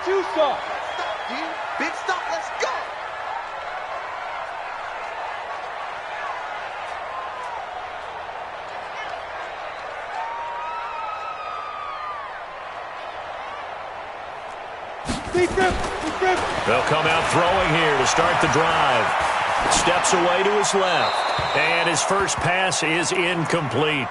you saw. Stop, dude. Big stop. Let's go. They'll come out throwing here to start the drive. Steps away to his left. And his first pass is incomplete.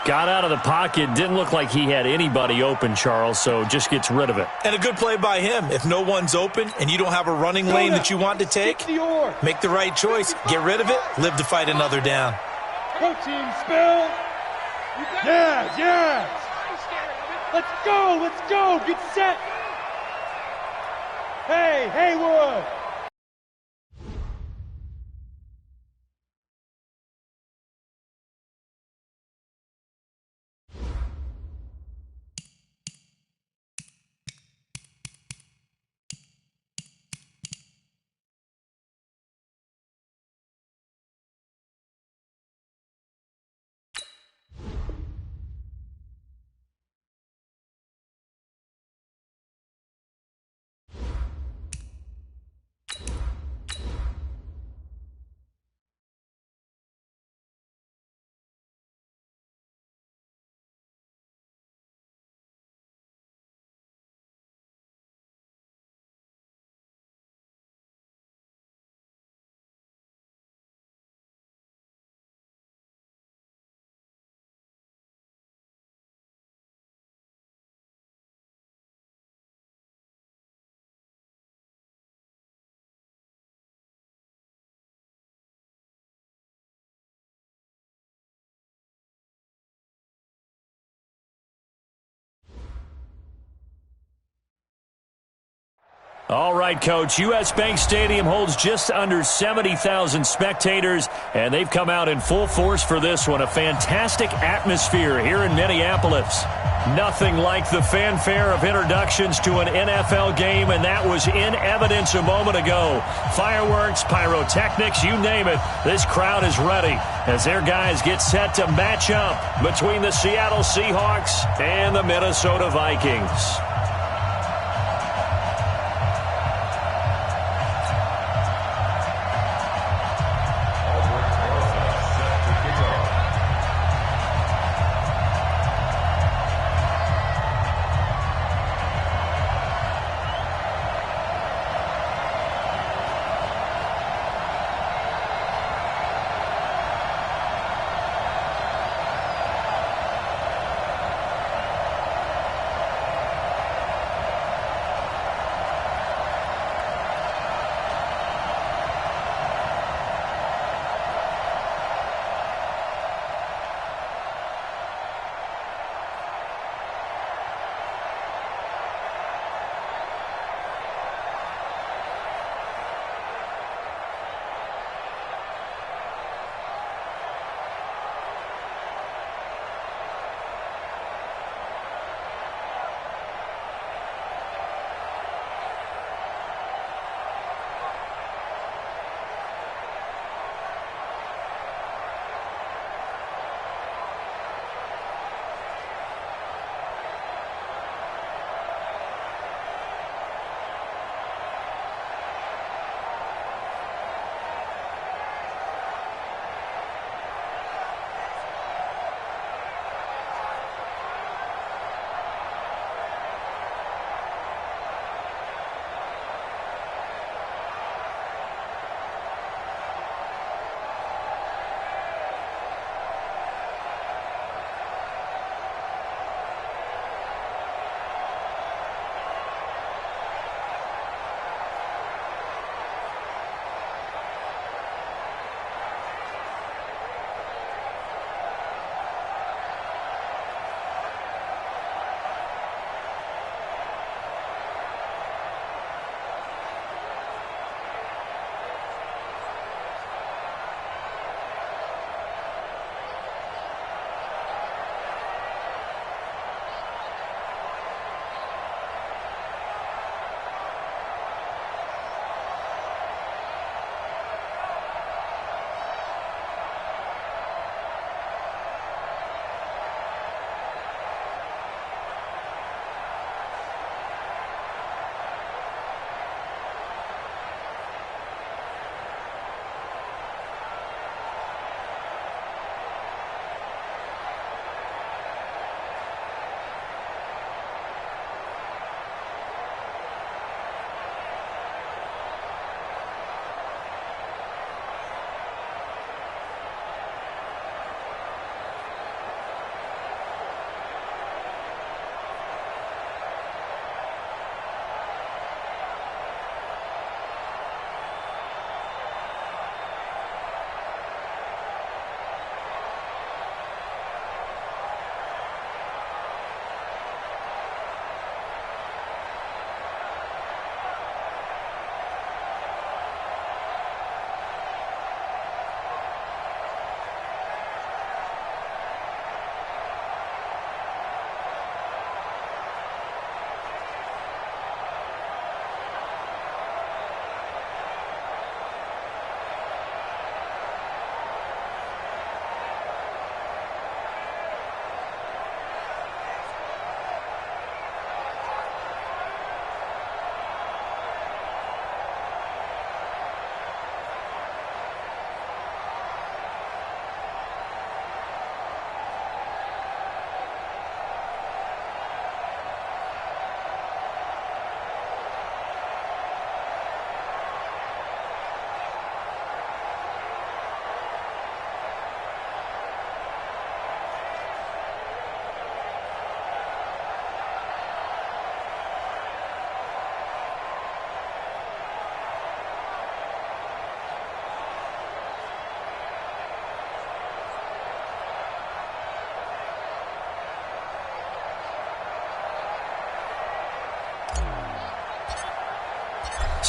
Got out of the pocket. Didn't look like he had anybody open, Charles, so just gets rid of it. And a good play by him. If no one's open and you don't have a running lane that you want to take, make the right choice. Get rid of it. Live to fight another down. Coaching spill. Yeah. Let's go. Get set. Hey, Haywood. All right, Coach. U.S. Bank Stadium holds just under 70,000 spectators, and they've come out in full force for this one. A fantastic atmosphere here in Minneapolis. Nothing like the fanfare of introductions to an NFL game, and that was in evidence a moment ago. Fireworks, pyrotechnics, you name it. This crowd is ready as their guys get set to match up between the Seattle Seahawks and the Minnesota Vikings.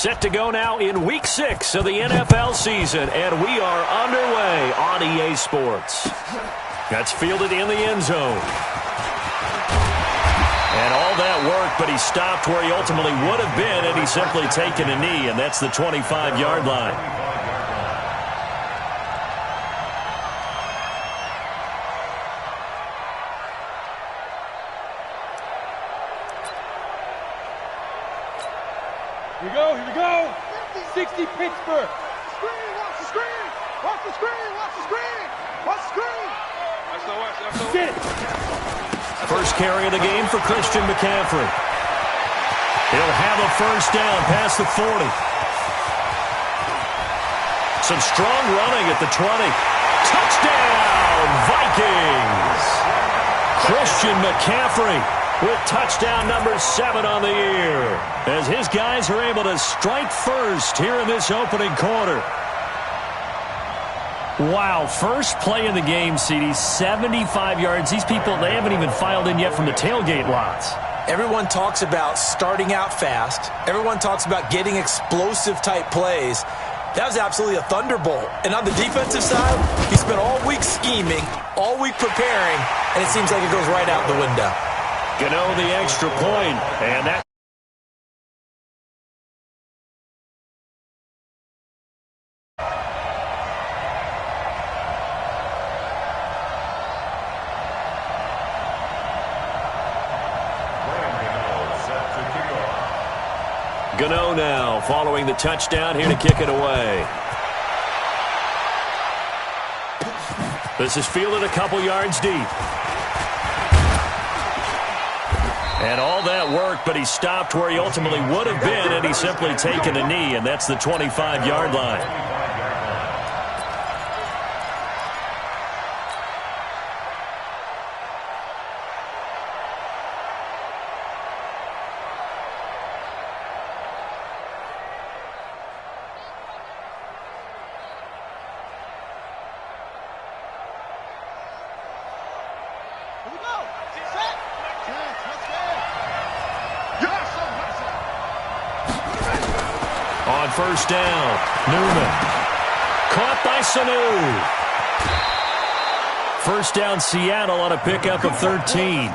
Set to go now in Week 6 of the NFL season, and we are underway on EA Sports. That's fielded in the end zone. And all that work, but he stopped where he ultimately would have been had he simply taken a knee, and that's the 25-yard line. Here we go. 60 Pittsburgh. Screen, watch the screen. Watch the screen, watch the screen. Watch the screen. Get it. First carry of the game for Christian McCaffrey. He'll have a first down past the 40. Some strong running at the 20. Touchdown, Vikings! Christian McCaffrey with touchdown number 7 on the year, as his guys are able to strike first here in this opening quarter. Wow, first play in the game, CD, 75 yards. These people, they haven't even filed in yet from the tailgate lots. Everyone talks about starting out fast. Everyone talks about getting explosive-type plays. That was absolutely a thunderbolt. And on the defensive side, he spent all week scheming, all week preparing, and it seems like it goes right out the window. Gano the extra point, and that Gano now following the touchdown here to kick it away. This is fielded a couple yards deep. And all that work, but he stopped where he ultimately would have been had he simply taken a knee, and that's the 25-yard line. On first down, Newman. Caught by Sanu. First down, Seattle on a pickup of 13.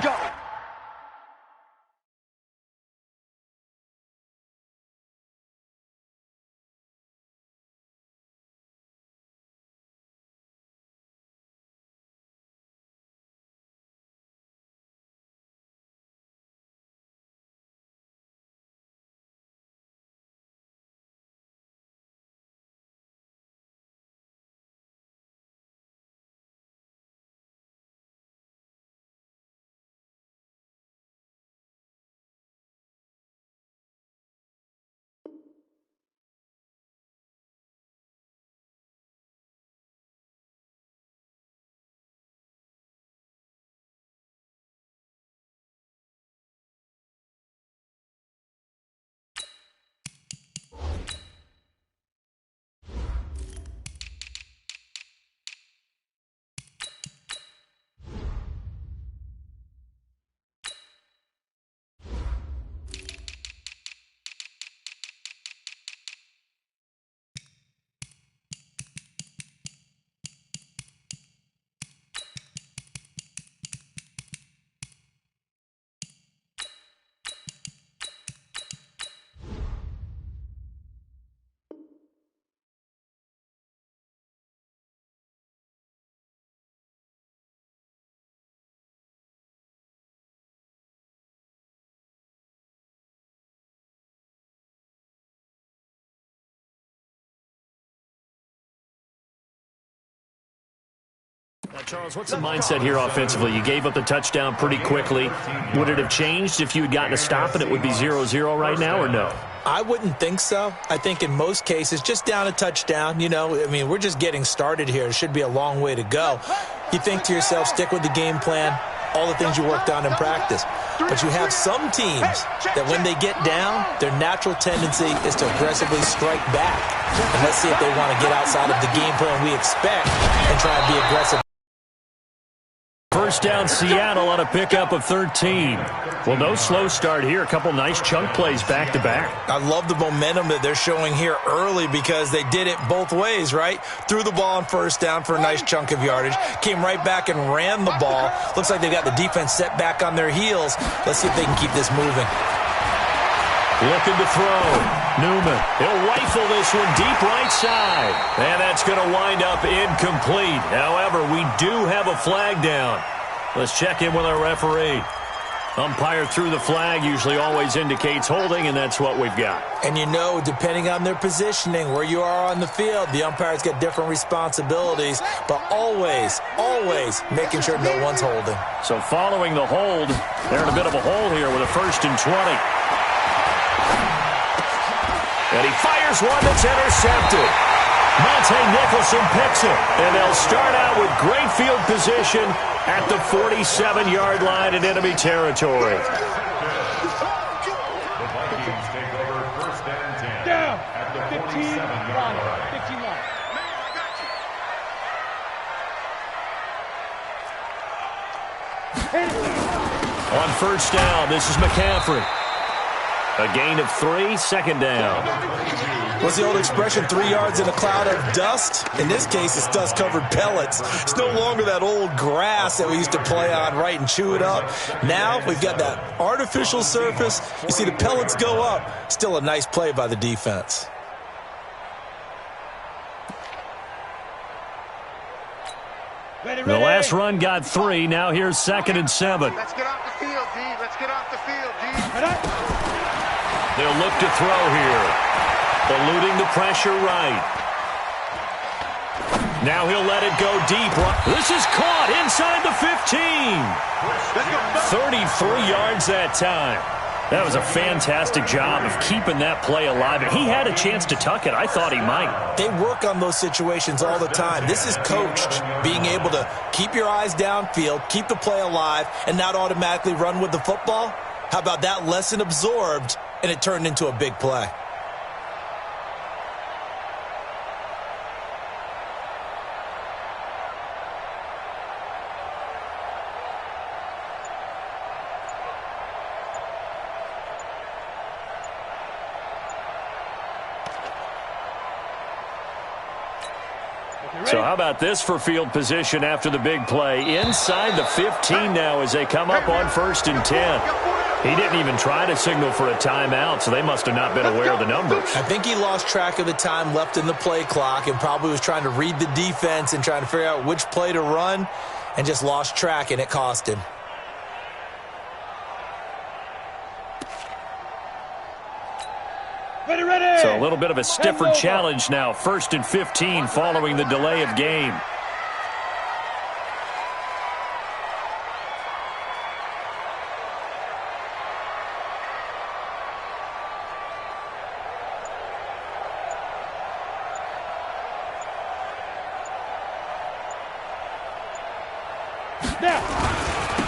Now, Charles, what's the mindset here offensively? You gave up the touchdown pretty quickly. Would it have changed if you had gotten a stop and it would be 0-0 right now, or no? I wouldn't think so. I think in most cases, just down a touchdown, we're just getting started here. It should be a long way to go. You think to yourself, stick with the game plan, all the things you worked on in practice. But you have some teams that when they get down, their natural tendency is to aggressively strike back. And let's see if they want to get outside of the game plan we expect and try and be aggressive. first down, Seattle on a pickup of 13. Well, no slow start here. A couple nice chunk plays back-to-back. I love the momentum that they're showing here early because they did it both ways, right? Threw the ball on first down for a nice chunk of yardage. Came right back and ran the ball. Looks like they've got the defense set back on their heels. Let's see if they can keep this moving. Looking to throw. Newman. He'll rifle this one deep right side. And that's going to wind up incomplete. However, we do have a flag down. Let's check in with our referee. Umpire threw the flag, usually always indicates holding, and that's what we've got. And you know, depending on their positioning, where you are on the field, the umpire's got different responsibilities, but always, always making sure no one's holding. So following the hold, they're in a bit of a hole here with a 1st and 20. And he fires one that's intercepted. Monte Nicholson picks it. And they'll start out with great field position at the 47-yard line in enemy territory. Down. 15 line. 15 line. On first down, this is McCaffrey. A gain of 3, 2nd down. What's the old expression, 3 yards in a cloud of dust? In this case, it's dust-covered pellets. It's no longer that old grass that we used to play on, right, and chew it up. Now we've got that artificial surface. You see the pellets go up. Still a nice play by the defense. Ready. The last run got 3. Now here's 2nd and 7. Let's get off the field, D. Let's get off the field, D. They'll look to throw here. Eluding the pressure right. Now he'll let it go deep. This is caught inside the 15. 33 yards that time. That was a fantastic job of keeping that play alive. And he had a chance to tuck it. I thought he might. They work on those situations all the time. This is coached, being able to keep your eyes downfield, keep the play alive, and not automatically run with the football. How about that lesson absorbed, and it turned into a big play? So how about this for field position after the big play? Inside the 15 now as they come up on 1st and 10. He didn't even try to signal for a timeout, so they must have not been aware of the numbers. I think he lost track of the time left in the play clock and probably was trying to read the defense and trying to figure out which play to run and just lost track, and it cost him. Ready. So a little bit of a stiffer challenge now. 1st and 15 following the delay of game.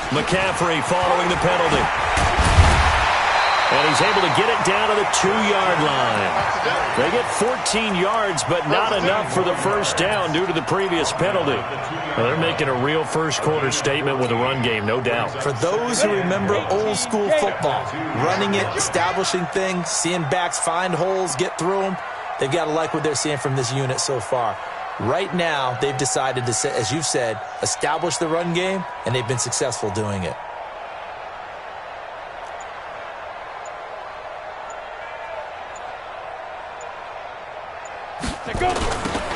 McCaffrey following the penalty. And he's able to get it down to the 2-yard line. They get 14 yards, but not enough for the first down due to the previous penalty. Well, they're making a real first-quarter statement with a run game, no doubt. For those who remember old-school football, running it, establishing things, seeing backs find holes, get through them, they've got to like what they're seeing from this unit so far. Right now, they've decided to, as you've said, establish the run game, and they've been successful doing it.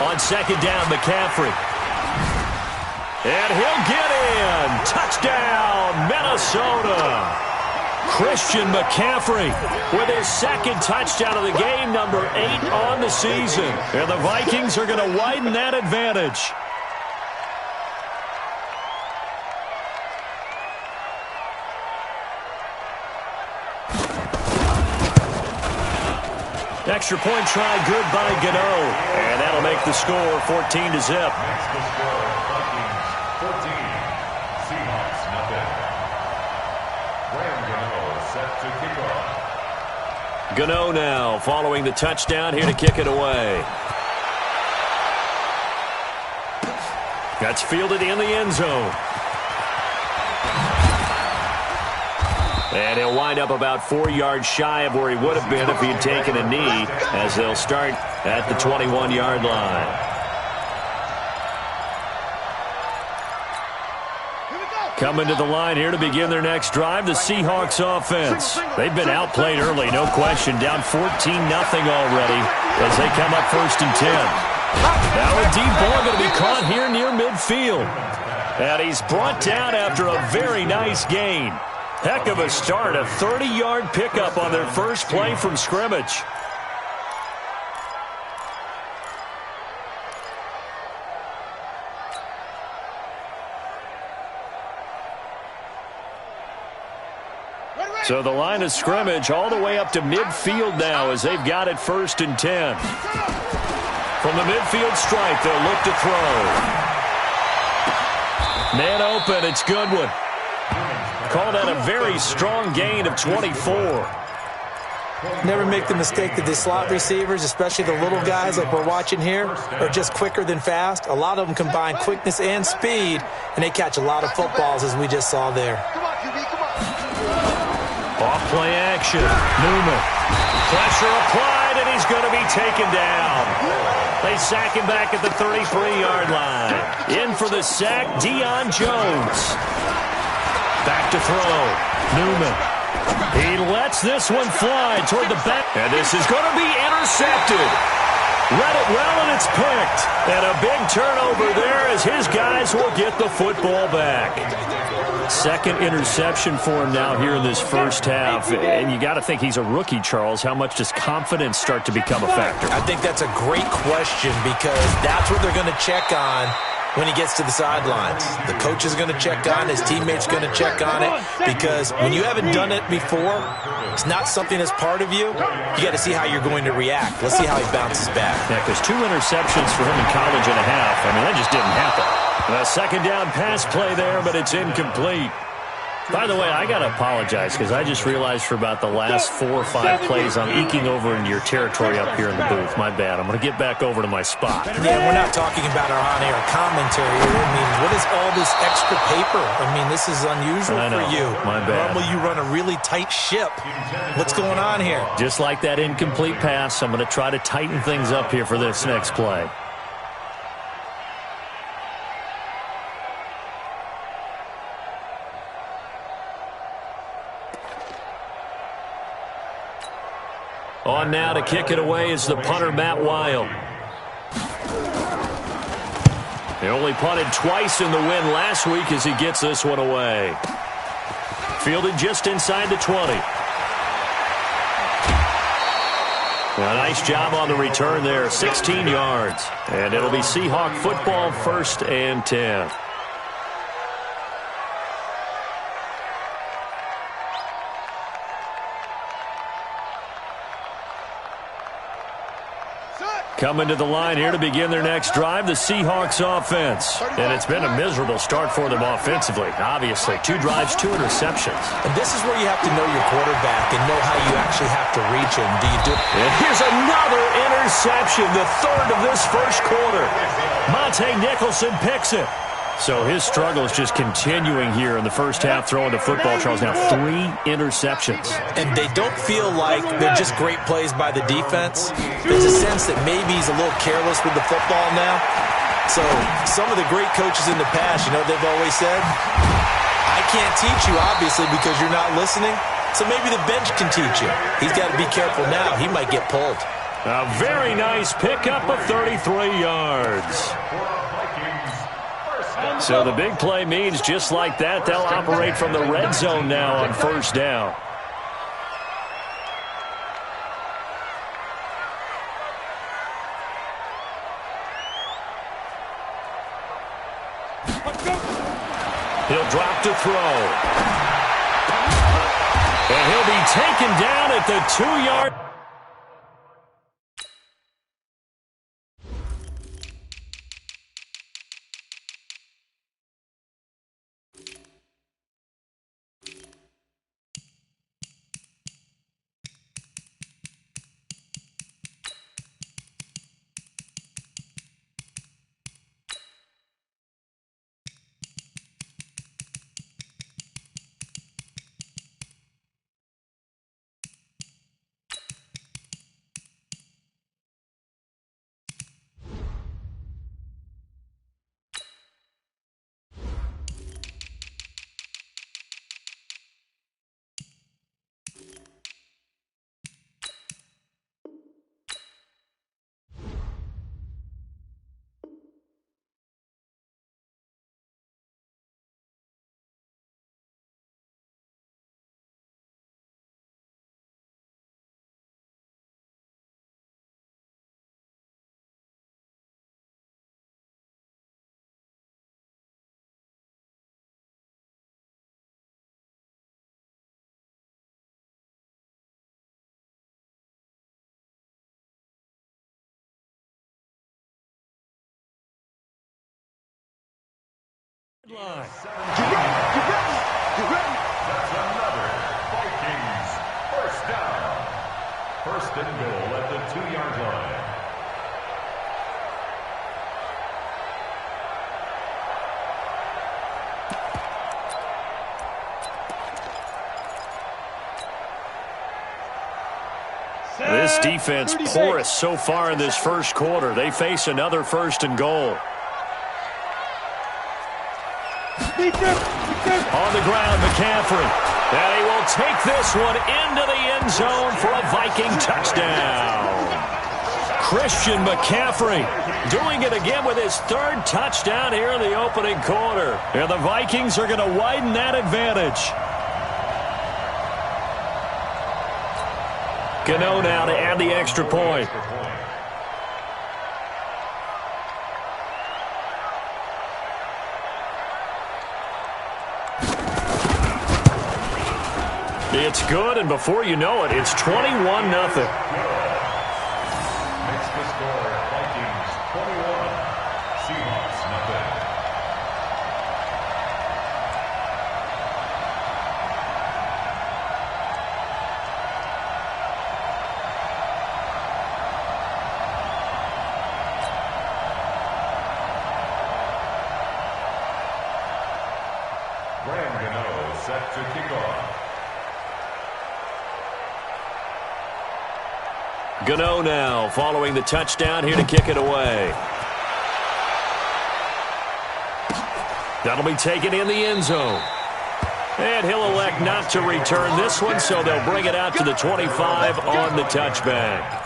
On 2nd down, McCaffrey. And he'll get in. Touchdown, Minnesota. Christian McCaffrey with his 2nd touchdown of the game, number 8 on the season. And the Vikings are going to widen that advantage. Extra point try, good by Gano. And that'll make the score 14-0. Gano now following the touchdown, here to kick it away. That's fielded in the end zone. And he'll wind up about 4 yards shy of where he would have been if he had taken a knee, as they'll start at the 21-yard line. Coming to the line here to begin their next drive, the Seahawks offense. They've been outplayed early, no question, down 14-0 already as they come up 1st and 10. Now a deep ball going to be caught here near midfield. And he's brought down after a very nice gain. Heck of a start, a 30-yard pickup on their first play from scrimmage. So the line of scrimmage all the way up to midfield now as they've got it 1st and 10. From the midfield stripe, they'll look to throw. Man open, it's Goodwin. Called out a very strong gain of 24. Never make the mistake that the slot receivers, especially the little guys like we're watching here, are just quicker than fast. A lot of them combine quickness and speed, and they catch a lot of footballs, as we just saw there. Off play action. Newman. Pressure applied, and he's going to be taken down. They sack him back at the 33-yard line. In for the sack, Deion Jones. Back to throw. Newman. He lets this one fly toward the back. And this is going to be intercepted. Read it well, and it's picked. And a big turnover there as his guys will get the football back. Second interception for him now here in this first half. And you got to think he's a rookie, Charles. How much does confidence start to become a factor? I think that's a great question because that's what they're going to check on when he gets to the sidelines. The coach is going to check on it. His teammates going to check on it because when you haven't done it before, it's not something that's part of you. You got to see how you're going to react. Let's see how he bounces back. Yeah, because 2 interceptions for him in college and a half. I mean, that just didn't happen. A second down pass play there, but it's incomplete. By the way, I got to apologize because I just realized for about the last 4 or 5 plays I'm eking over into your territory up here in the booth. My bad. I'm going to get back over to my spot. Yeah, we're not talking about our on-air commentary. I mean, what is all this extra paper? I mean, this is unusual for you. My bad. Normally you run a really tight ship. What's going on here? Just like that incomplete pass, I'm going to try to tighten things up here for this next play. On now to kick it away is the punter, Matt Weil. He only punted twice in the win last week as he gets this one away. Fielded just inside the 20. A nice job on the return there, 16 yards. And it'll be Seahawk football, 1st and 10. Coming to the line here to begin their next drive, the Seahawks offense. And it's been a miserable start for them offensively. Obviously, 2 drives, 2 interceptions. And this is where you have to know your quarterback and know how you actually have to reach him. Do you do? And here's another interception, the 3rd of this first quarter. Monte Nicholson picks it. So his struggle is just continuing here in the first half, throwing the football, Charles. Now 3 interceptions. And they don't feel like they're just great plays by the defense. There's a sense that maybe he's a little careless with the football now. So some of the great coaches in the past, you know, they've always said, I can't teach you, obviously, because you're not listening. So maybe the bench can teach you. He's got to be careful now. He might get pulled. A very nice pickup of 33 yards. So the big play means just like that, they'll operate from the red zone now on 1st down. He'll drop to throw. And he'll be taken down at the 2-yard. Line. Get ready, get ready, get ready. That's another Vikings first down. First and goal at the 2-yard line. This defense porous so far in this first quarter. They face another first and goal. On the ground, McCaffrey. And he will take this one into the end zone for a Viking touchdown. Christian McCaffrey doing it again with his third touchdown here in the opening quarter. And the Vikings are going to widen that advantage. Gano now to add the extra point. It's good, and before you know it, it's 21-0. Makes the score Vikings 21, Seahawks nothing. Gano set to kick off. Gano now following the touchdown here to kick it away. That'll be taken in the end zone. And he'll elect not to return this one, so they'll bring it out to the 25 on the touchback.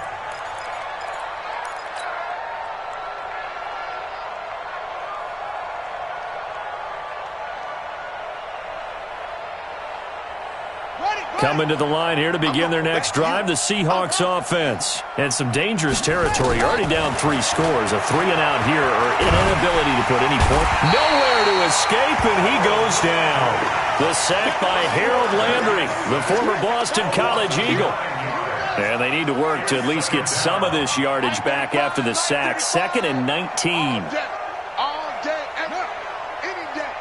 Coming to the line here to begin their next drive, the Seahawks offense. And some dangerous territory. You're already down 3 scores. A 3-and-out here, or an inability to put any point. Nowhere to escape, and he goes down. The sack by Harold Landry, the former Boston College Eagle. And they need to work to at least get some of this yardage back after the sack. 2nd and 19. All day, any day.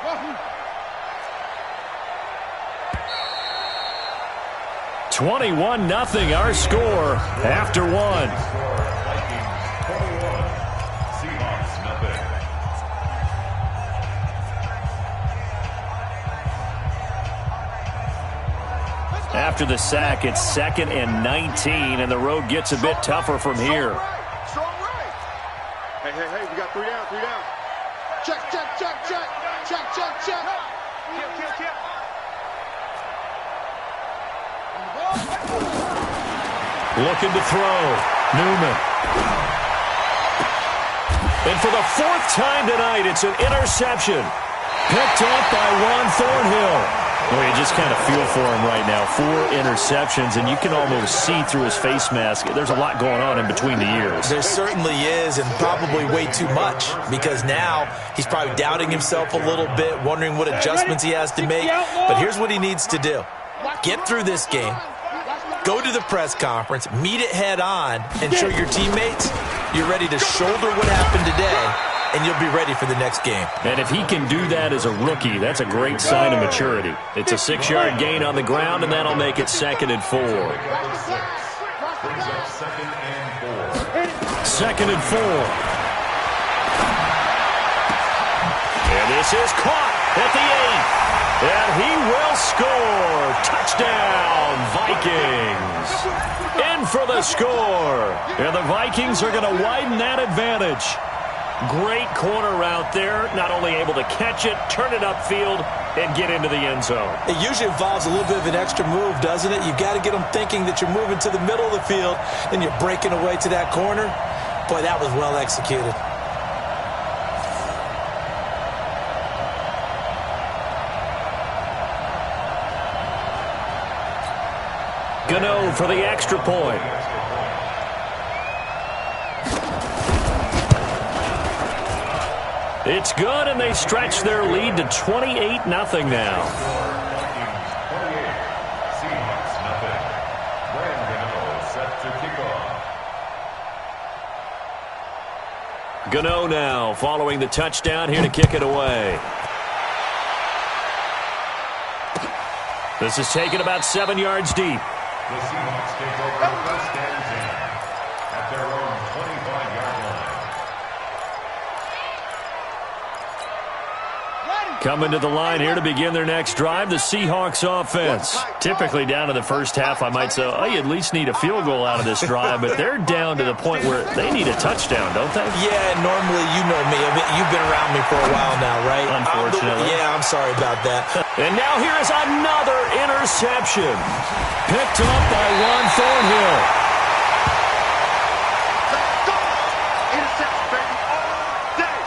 21-0 our score after 1. Vikings 21, Seahawks nothing. After the sack, it's 2nd and 19, and the road gets a bit tougher from here. Strong right. Hey, we got 3 down. Check. Kill. Looking to throw. Newman. And for the 4th time tonight, it's an interception. Picked up by Juan Thornhill. Well, you just kind of feel for him right now. 4 interceptions, and you can almost see through his face mask. There's a lot going on in between the ears. There certainly is, and probably way too much, because now he's probably doubting himself a little bit, wondering what adjustments he has to make. But here's what he needs to do. Get through this game. Go to the press conference, meet it head on, and show your teammates you're ready to shoulder what happened today, and you'll be ready for the next game. And if he can do that as a rookie, that's a great sign of maturity. It's a 6-yard gain on the ground, and that'll make it 2nd and 4. Brings up 2nd and 4. 2nd and 4. And this is caught at the 8. And he will score. Touchdown, Vikings. In for the score. And the Vikings are going to widen that advantage. Great corner route there. Not only able to catch it, turn it upfield, and get into the end zone. It usually involves a little bit of an extra move, doesn't it? You've got to get them thinking that you're moving to the middle of the field, and you're breaking away to that corner. Boy, that was well executed. Gano for the extra point. It's good, and they stretch their lead to 28-0 now. Vikings 28, Seahawks nothing. Gano set to kick off. Gano now following the touchdown here to kick it away. This is taken about 7 yards deep. The Seahawks take over first and 10 at their own 25-yard line. Coming to the line here to begin their next drive, the Seahawks offense. Typically down to the first half, I might say, oh, you at least need a field goal out of this drive, but they're down to the point where they need a touchdown, don't they? Yeah, normally, you know me. I mean, you've been around me for a while now, right? Unfortunately. Yeah, I'm sorry about that. And now here is another interception. Picked up by Juan Thornhill. Interception, baby, all day.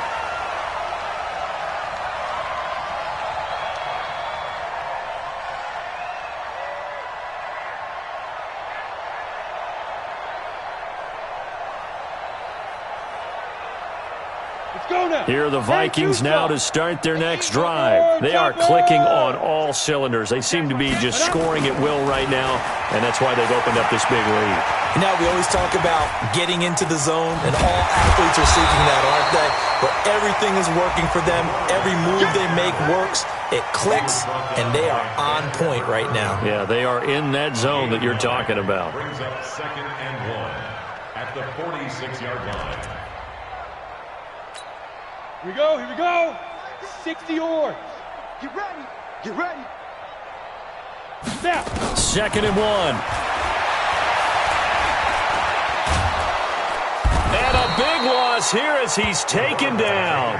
Let's go now. Here are the Vikings now to start their next drive. They are clicking on all cylinders. They seem to be just scoring at will right now, and that's why they've opened up this big lead. Now, we always talk about getting into the zone, and all athletes are seeking that, aren't they? Where everything is working for them. Every move they make works. It clicks, and they are on point right now. Yeah, they are in that zone that you're talking about. Brings up 2nd and 1 at the 46-yard line. Here we go, here we go. 60 yards. Get ready, get ready. Snap. 2nd and 1. And a big loss here as he's taken down.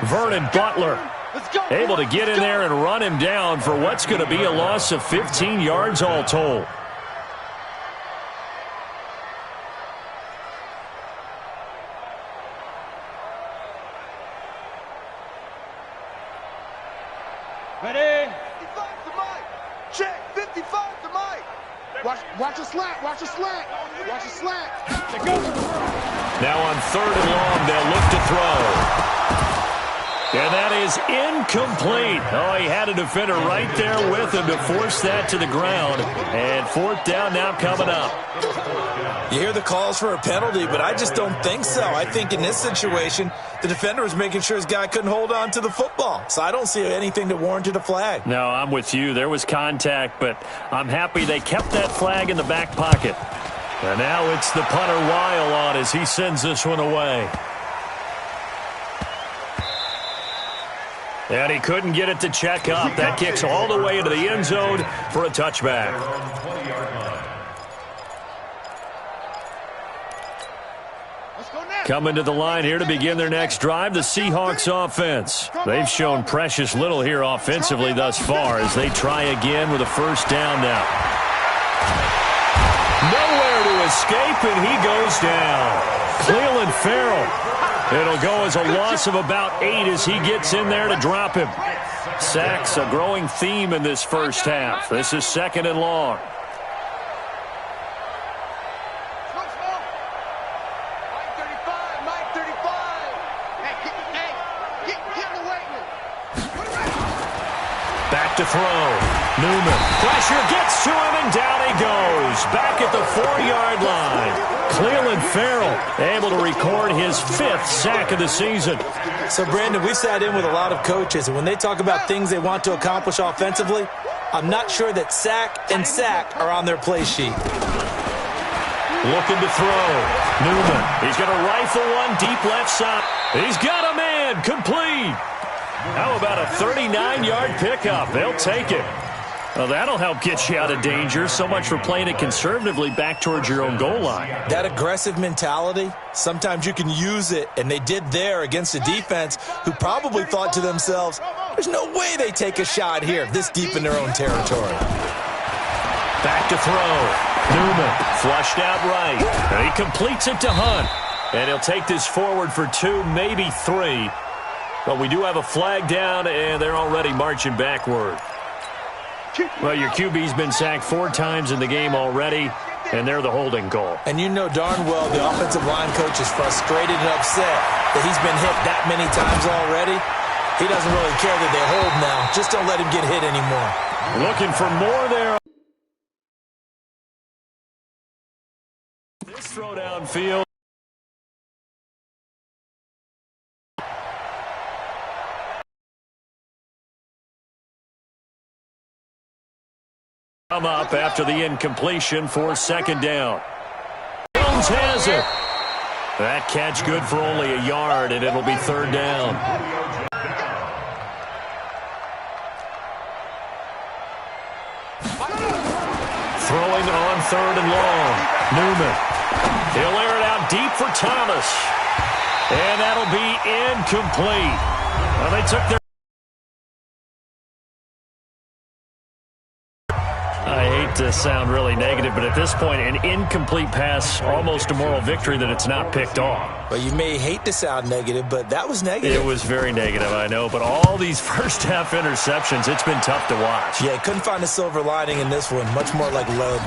Vernon Butler Let's go. able to get in there and run him down for what's going to be a loss of 15 yards all told. Ready. 55 to Mike. Check, 55 to Mike. Watch a slant, watch a slant. Watch a slant. Let's go. Now on 3rd and long, they'll look to throw. And that is incomplete. Oh, he had a defender right there with him to force that to the ground. And 4th down now coming up. You hear the calls for a penalty, but I just don't think so. I think in this situation, the defender was making sure his guy couldn't hold on to the football. So I don't see anything that warranted a flag. No, I'm with you. There was contact, but I'm happy they kept that flag in the back pocket. And now it's the punter Weil on as he sends this one away. And he couldn't get it to check up. That kicks all the way into the end zone for a touchback. Their own 20-yard line. Let's go now. Coming to the line here to begin their next drive, the Seahawks offense. They've shown precious little here offensively thus far as they try again with a 1st down now. Nowhere to escape, and he goes down. Cleveland Farrell. It'll go as a loss of about 8 as he gets in there to drop him. Sacks, a growing theme in this first half. This is 2nd and long. Smoke, smoke. Mike 35, Mike 35. Hey, get in the waiting. Back to throw. Newman. Pressure gets to him, and down he goes. Back at the 4-yard line. Cleveland Farrell able to record his 5th sack of the season. So, Brandon, we sat in with a lot of coaches, and when they talk about things they want to accomplish offensively, I'm not sure that sack and sack are on their play sheet. Looking to throw. Newman. He's going to rifle one deep left side. He's got a man. Complete. How about a 39-yard pickup? They'll take it. Well, that'll help get you out of danger. So much for playing it conservatively back towards your own goal line. That aggressive mentality, sometimes you can use it, and they did there against a defense who probably thought to themselves, there's no way they take a shot here this deep in their own territory. Back to throw. Newman flushed out right. And he completes it to Hunt. And he'll take this forward for 2, maybe 3. But we do have a flag down, and they're already marching backward. Well, your QB's been sacked 4 times in the game already, and they're the holding call. And you know darn well the offensive line coach is frustrated and upset that he's been hit that many times already. He doesn't really care that they hold now. Just don't let him get hit anymore. Looking for more there. This throw downfield. Come up after the incompletion for second down. Jones has it. That catch good for only a yard, and it'll be third down. Throwing on third and long. Newman. He'll air it out deep for Thomas. And that'll be incomplete. Well, they took their... I hate to sound really negative, but at this point, an incomplete pass, almost a moral victory that it's not picked off. Well, you may hate to sound negative, but that was negative. It was very negative, I know, but all these first-half interceptions, it's been tough to watch. Yeah, couldn't find a silver lining in this one. Much more like lead.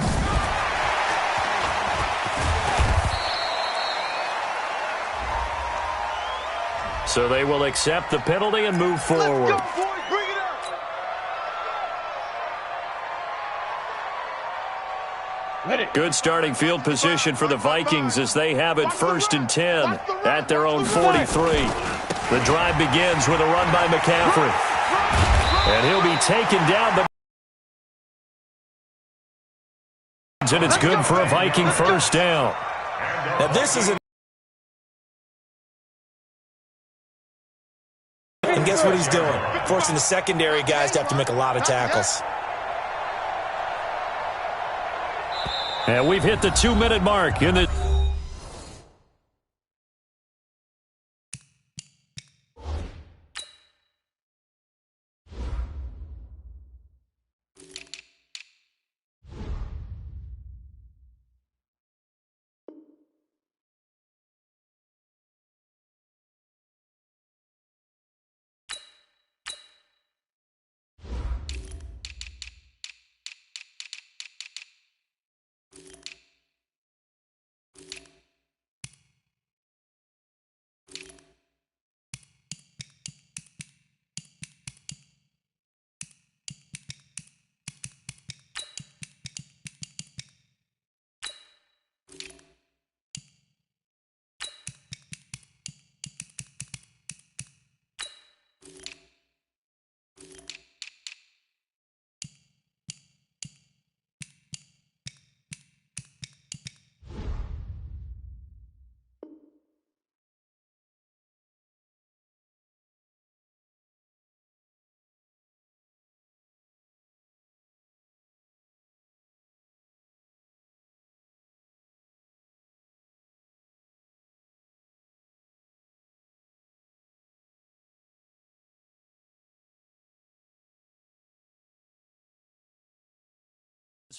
So they will accept the penalty and move forward. Let's go, boys. Bring it up. Good starting field position for the Vikings as they have it first and 10 at their own 43. The drive begins with a run by McCaffrey. And he'll be taken down, but and it's good for a Viking first down. Now this is a... And guess what he's doing? Forcing the secondary guys to have to make a lot of tackles. And we've hit the 2-minute mark in the...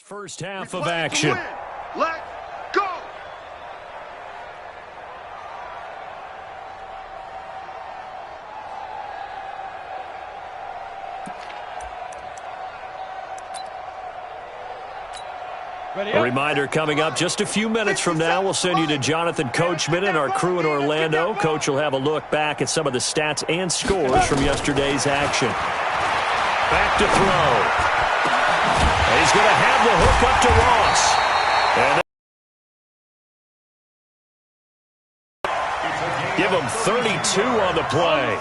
First half of action. Let's go. A reminder coming up just a few minutes from now. We'll send you to Jonathan Coachman and our crew in Orlando. Coach will have a look back at some of the stats and scores from yesterday's action. Back to throw. He's going to have the hook up to Ross. And give him 32 on the play.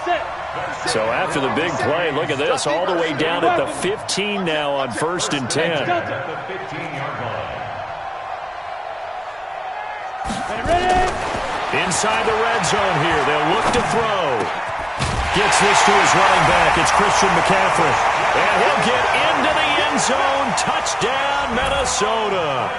So after the big play, look at this, all the way down at the 15 now on first and 10. Inside the red zone here, they'll look to throw. Gets this to his running back. It's Christian McCaffrey. And he'll get into the end zone. Touchdown, Minnesota.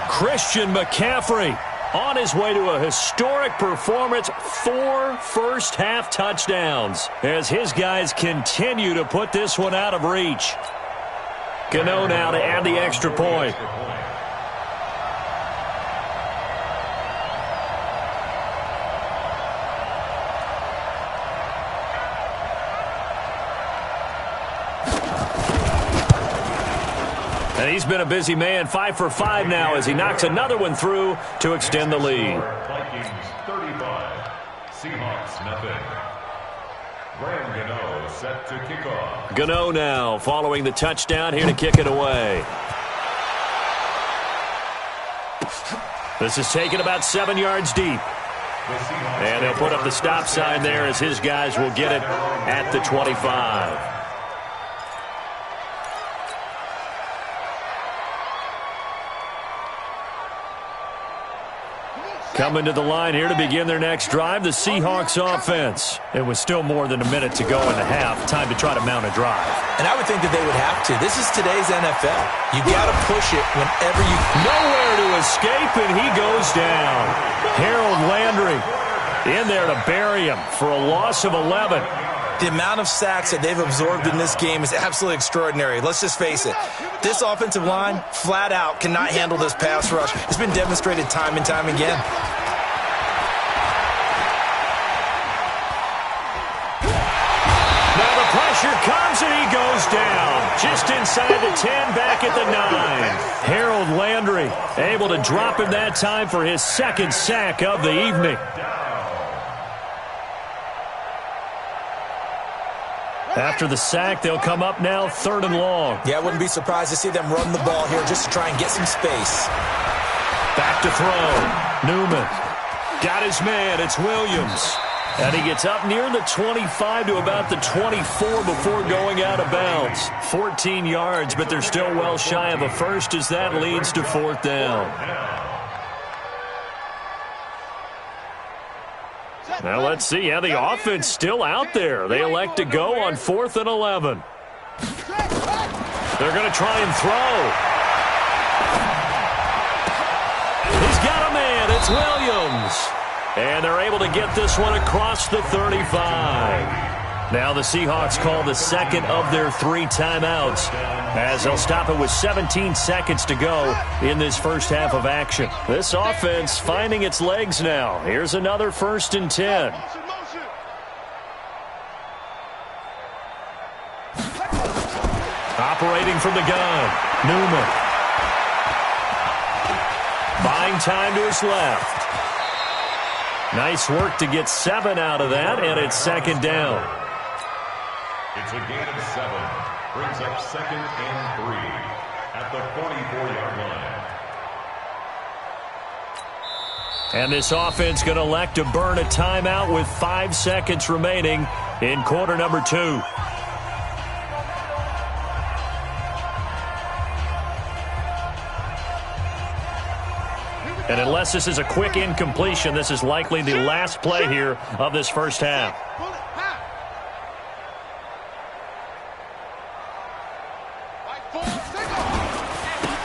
Christian McCaffrey on his way to a historic performance. 4 first-half touchdowns as his guys continue to put this one out of reach. Gano now to add the extra point. And he's been a busy man, 5 for 5 now as he knocks another one through to extend the lead. Vikings 35, Seahawks nothing. Graham Gano set to kick off. Gano now following the touchdown here to kick it away. This is taken about 7 yards deep. And they'll put up the stop sign there as his guys will get it at the 25. Coming to the line here to begin their next drive, the Seahawks offense. It was still more than a minute to go in the half. Time to try to mount a drive. And I would think that they would have to. This is today's NFL. You got to push it whenever you... Nowhere to escape, and he goes down. Harold Landry in there to bury him for a loss of 11. The amount of sacks that they've absorbed in this game is absolutely extraordinary. Let's just face it. This offensive line, flat out, cannot handle this pass rush. It's been demonstrated time and time again. Now the pressure comes, and he goes down. Just inside the 10, back at the 9. Harold Landry able to drop him that time for his second sack of the evening. After the sack, they'll come up now 3rd and long. Yeah, I wouldn't be surprised to see them run the ball here just to try and get some space. Back to throw. Newman. Got his man. It's Williams. And he gets up near the 25 to about the 24 before going out of bounds. 14 yards, but they're still well shy of a first as that leads to 4th down. Now let's see how the offense still out there. They elect to go on 4th and 11. They're going to try and throw. He's got a man. It's Williams. And they're able to get this one across the 35. Now the Seahawks call the second of their 3 timeouts as they'll stop it with 17 seconds to go in this first half of action. This offense finding its legs now. Here's another 1st and 10. Operating from the gun, Newman. Buying time to his left. Nice work to get 7 out of that, and it's 2nd down. It's a gain of 7. Brings up 2nd and 3 at the 44-yard line. And this offense going to elect to burn a timeout with 5 seconds remaining in quarter number 2. And unless this is a quick incompletion, this is likely the last play here of this first half.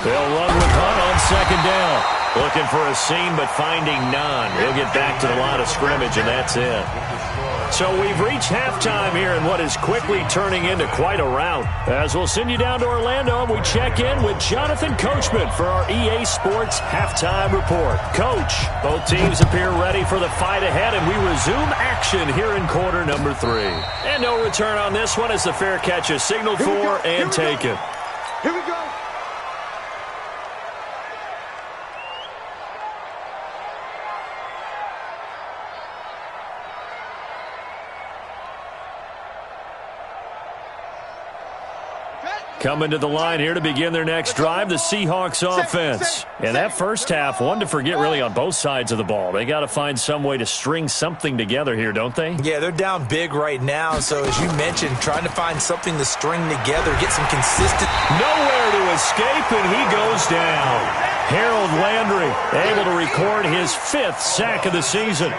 They'll run with Hunt on 2nd down. Looking for a seam, but finding none. He'll get back to the line of scrimmage, and that's it. So we've reached halftime here in what is quickly turning into quite a rout. As we'll send you down to Orlando, and we check in with Jonathan Coachman for our EA Sports Halftime Report. Coach, both teams appear ready for the fight ahead, and we resume action here in quarter number 3. And no return on this one as the fair catch is signaled for and taken. Here we go. Coming to the line here to begin their next drive, the Seahawks offense. And that first half, one to forget really on both sides of the ball. They got to find some way to string something together here, don't they? Yeah, they're down big right now. So as you mentioned, trying to find something to string together, get some consistent. Nowhere to escape, and he goes down. Harold Landry able to record his 5th sack of the season.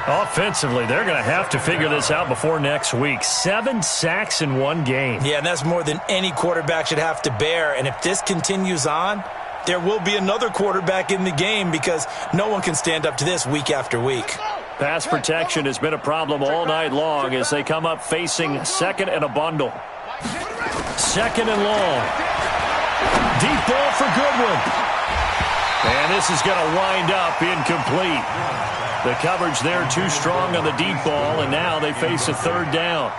Offensively, they're going to have to figure this out before next week. 7 sacks in one game. Yeah, and that's more than any quarterback should have to bear. And if this continues on, there will be another quarterback in the game because no one can stand up to this week after week. Pass protection has been a problem all night long as they come up facing 2nd and a bundle. 2nd and long. Deep ball for Goodwin. And this is going to wind up incomplete. The coverage there too strong on the deep ball, and now they face a 3rd down.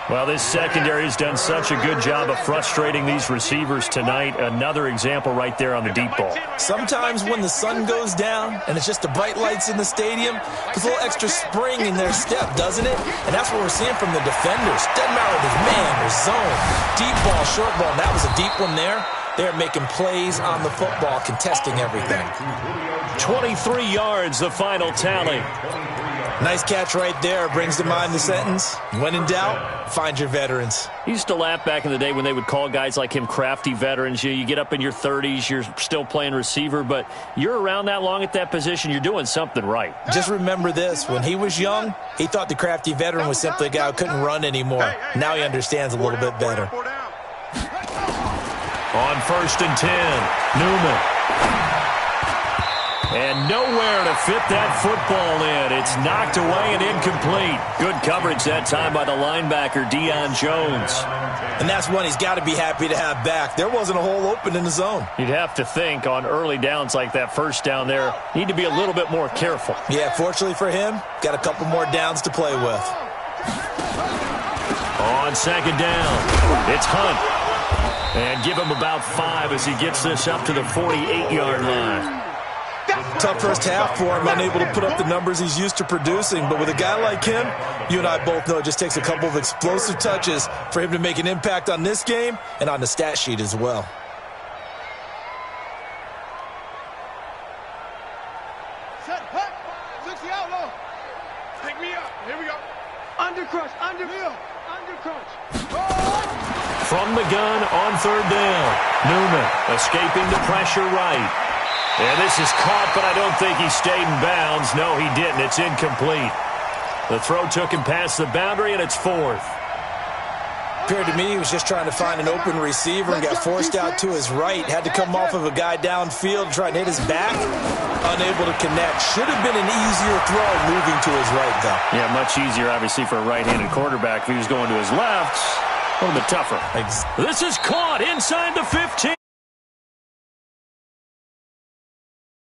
Well, this secondary has done such a good job of frustrating these receivers tonight. Another example right there on the deep ball. Sometimes when the sun goes down and it's just the bright lights in the stadium, there's a little extra spring in their step, doesn't it? And that's what we're seeing from the defenders. Doesn't matter if it's man or zone. Deep ball, short ball, and that was a deep one there. They're making plays on the football, contesting everything. 23 yards, the final tally. Nice catch right there. Brings to mind the sentence, when in doubt, find your veterans. He used to laugh back in the day when they would call guys like him crafty veterans. You get up in your 30s, you're still playing receiver, but you're around that long at that position, you're doing something right. Just remember this. When he was young, he thought the crafty veteran was simply a guy who couldn't run anymore. Now he understands a little bit better. On 1st and 10, Newman. And nowhere to fit that football in. It's knocked away and incomplete. Good coverage that time by the linebacker, Deion Jones. And that's one he's got to be happy to have back. There wasn't a hole open in the zone. You'd have to think on early downs like that first down there, need to be a little bit more careful. Yeah, fortunately for him, got a couple more downs to play with. On 2nd down, it's Hunt. And give him about 5 as he gets this up to the 48-yard line. Tough first half for him, unable to put up the numbers he's used to producing. But with a guy like him, you and I both know it just takes a couple of explosive touches for him to make an impact on this game and on the stat sheet as well. Set, hut, 60 outlaw. Pick me up. Here we go. Undercrush, undercrush. From the gun on 3rd down, Newman escaping the pressure right. And this is caught, but I don't think he stayed in bounds. No, he didn't. It's incomplete. The throw took him past the boundary, and it's 4th. Appeared to me he was just trying to find an open receiver and got forced out to his right. Had to come off of a guy downfield, try and hit his back. Unable to connect. Should have been an easier throw moving to his right, though. Yeah, much easier, obviously, for a right-handed quarterback. If he was going to his left, a little bit tougher. This is caught inside the 15.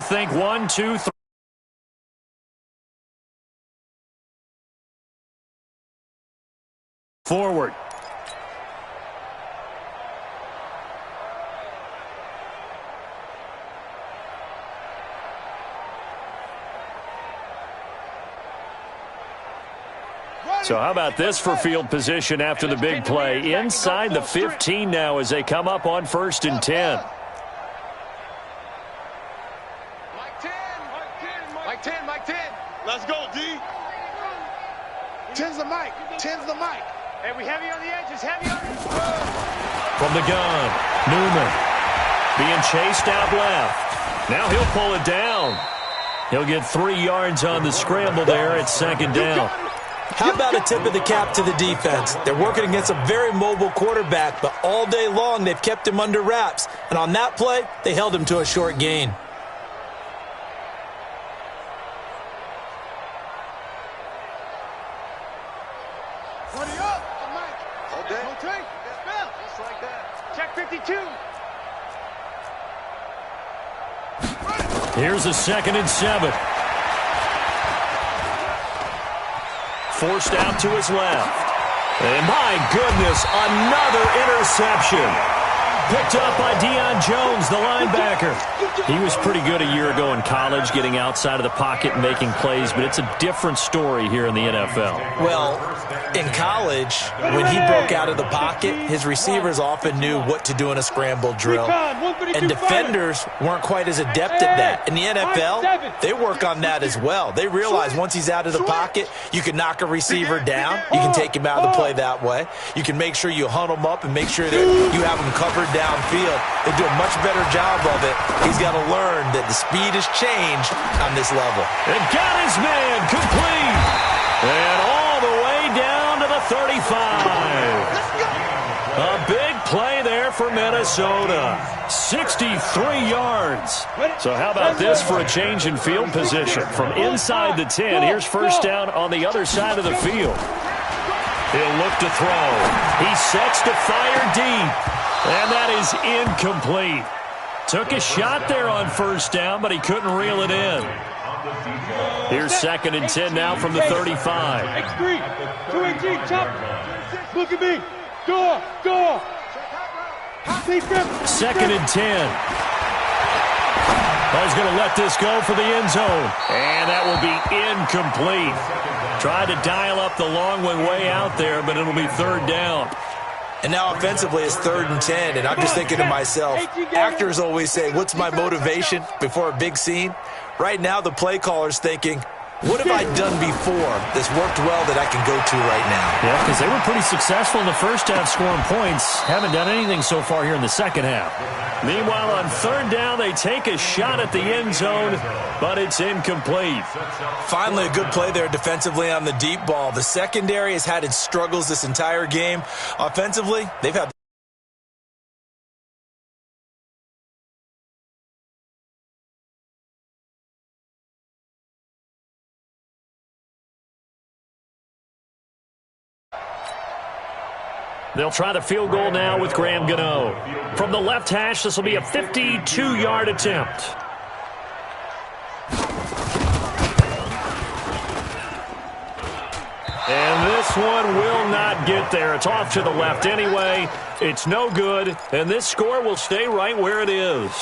Think 1, 2, 3. Forward. So how about this for field position after the big play? Inside the 15 now as they come up on 1st and 10. Mike 10. Let's go, D. 10's the mic. 10's the mic. Hey, we heavy on the edges. Heavy on the edges. From the gun, Newman being chased out left. Now he'll pull it down. He'll get 3 yards on the scramble there at 2nd down. How about a tip of the cap to the defense? They're working against a very mobile quarterback, but all day long they've kept him under wraps. And on that play, they held him to a short gain. Here's a 2nd and 7. Forced out to his left. And my goodness, another interception. Picked up by Deion Jones, the linebacker. He was pretty good a year ago in college, getting outside of the pocket and making plays, but it's a different story here in the NFL. Well, in college, when he broke out of the pocket, his receivers often knew what to do in a scramble drill. And defenders weren't quite as adept at that. In the NFL, they work on that as well. They realize once he's out of the pocket, you can knock a receiver down. You can take him out of the play that way. You can make sure you hunt him up and make sure that you have him covered downfield. They do a much better job of it. He's got to learn that the speed has changed on this level. And got his man complete. And all the way down to the 35. A big play there for Minnesota. 63 yards. So how about this for a change in field position? From inside the 10, here's 1st down on the other side of the field. He'll look to throw. He sets to fire deep. And that is incomplete. Took a shot there on 1st down, but he couldn't reel it in. Here's 2nd and 10 now from the 35. X3, 218, chop. Look at me. Go. 2nd and 10. He's going to let this go for the end zone. And that will be incomplete. Tried to dial up the long one way out there, but it'll be 3rd down. And now offensively it's 3rd and 10, and I'm just thinking to myself, actors always say, what's my motivation before a big scene? Right now the play caller's thinking, What have I done before that's worked well that I can go to right now? Yeah, because they were pretty successful in the first half scoring points. Haven't done anything so far here in the second half. Meanwhile, on third down, they take a shot at the end zone, but it's incomplete. Finally, a good play there defensively on the deep ball. The secondary has had its struggles this entire game. Offensively, they've had... They'll try the field goal now with Graham Gano. From the left hash, this will be a 52-yard attempt. And this one will not get there. It's off to the left anyway. It's no good, and this score will stay right where it is.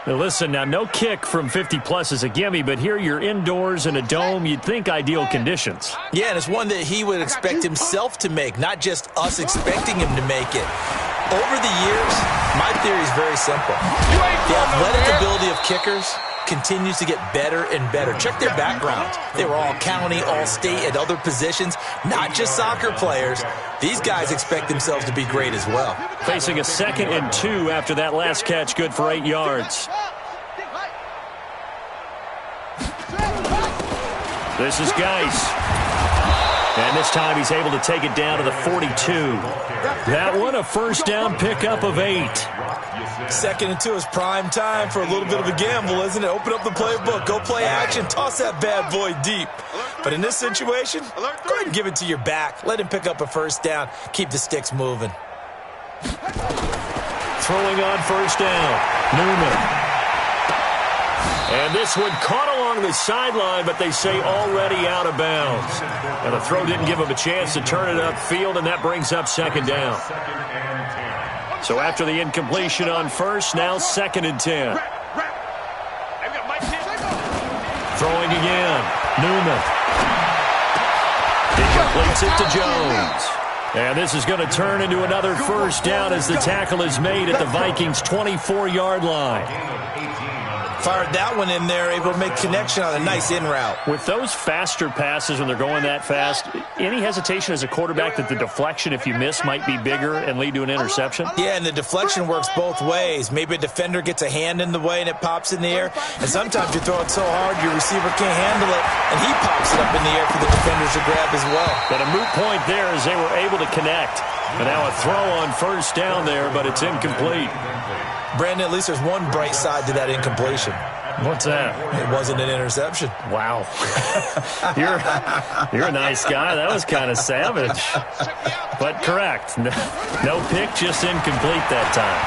Now listen, now no kick from 50-plus is a gimme, but here you're indoors in a dome. You'd think ideal conditions. Yeah, and it's one that he would expect himself to make, not just us expecting him to make it. Over the years, my theory is very simple. The athletic ability of kickers continues to get better and better. Check their backgrounds. They were all county, all state, at other positions, not just soccer players. These guys expect themselves to be great as well. Facing a 2nd and 2 after that last catch, good for 8 yards. This is Geis. And this time he's able to take it down to the 42. That one a first down pickup of 8. 2nd and 2 is prime time for a little bit of a gamble, isn't it? Open up the playbook, go play action, toss that bad boy deep. But in this situation, go ahead and give it to your back. Let him pick up a first down. Keep the sticks moving. Throwing on first down, Newman. And this one caught along the sideline, but they say already out of bounds. And the throw didn't give him a chance to turn it upfield, and that brings up 2nd down. So after the incompletion on first, now 2nd and 10. Throwing again, Newman. He completes it to Jones. And this is going to turn into another first down as the tackle is made at the Vikings' 24-yard line. Fired that one in there, able to make connection on a nice in route. With those faster passes when they're going that fast, any hesitation as a quarterback that the deflection, if you miss, might be bigger and lead to an interception? Yeah, and the deflection works both ways. Maybe a defender gets a hand in the way and it pops in the air. And sometimes you throw it so hard your receiver can't handle it, and he pops it up in the air for the defenders to grab as well. But a moot point there as they were able to connect. And now a throw on first down there, but it's incomplete. Brandon, at least there's one bright side to that incompletion. What's that? It wasn't an interception. Wow. You're a nice guy. That was kind of savage. But correct. No pick, just incomplete that time.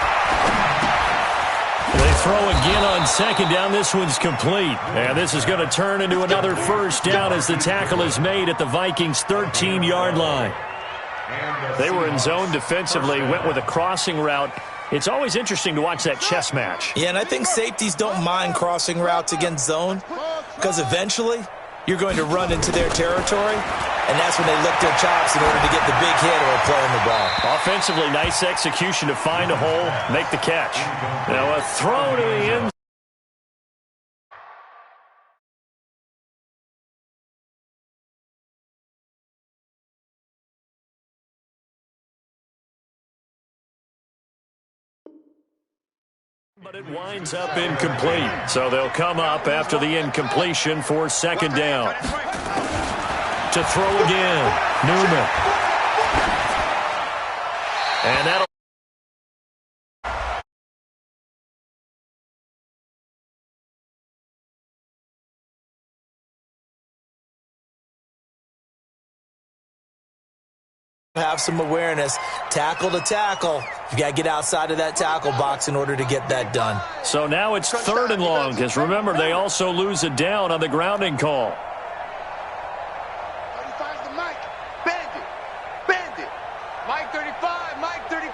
They throw again on 2nd down. This one's complete. And this is going to turn into another first down as the tackle is made at the Vikings' 13-yard line. They were in zone defensively, went with a crossing route. It's always interesting to watch that chess match. Yeah, and I think safeties don't mind crossing routes against zone because eventually you're going to run into their territory, and that's when they lick their chops in order to get the big hit or play on the ball. Offensively, nice execution to find a hole, make the catch. Now a throw to the end. But it winds up incomplete. So they'll come up after the incompletion for 2nd down. To throw again, Newman. And that'll have some awareness. Tackle to tackle. You got to get outside of that tackle box in order to get that done. So now it's 3rd and long, because remember, they also lose it down on the grounding call. 35's the Mike. Bandit. Bandit. Mike 35. Mike 35.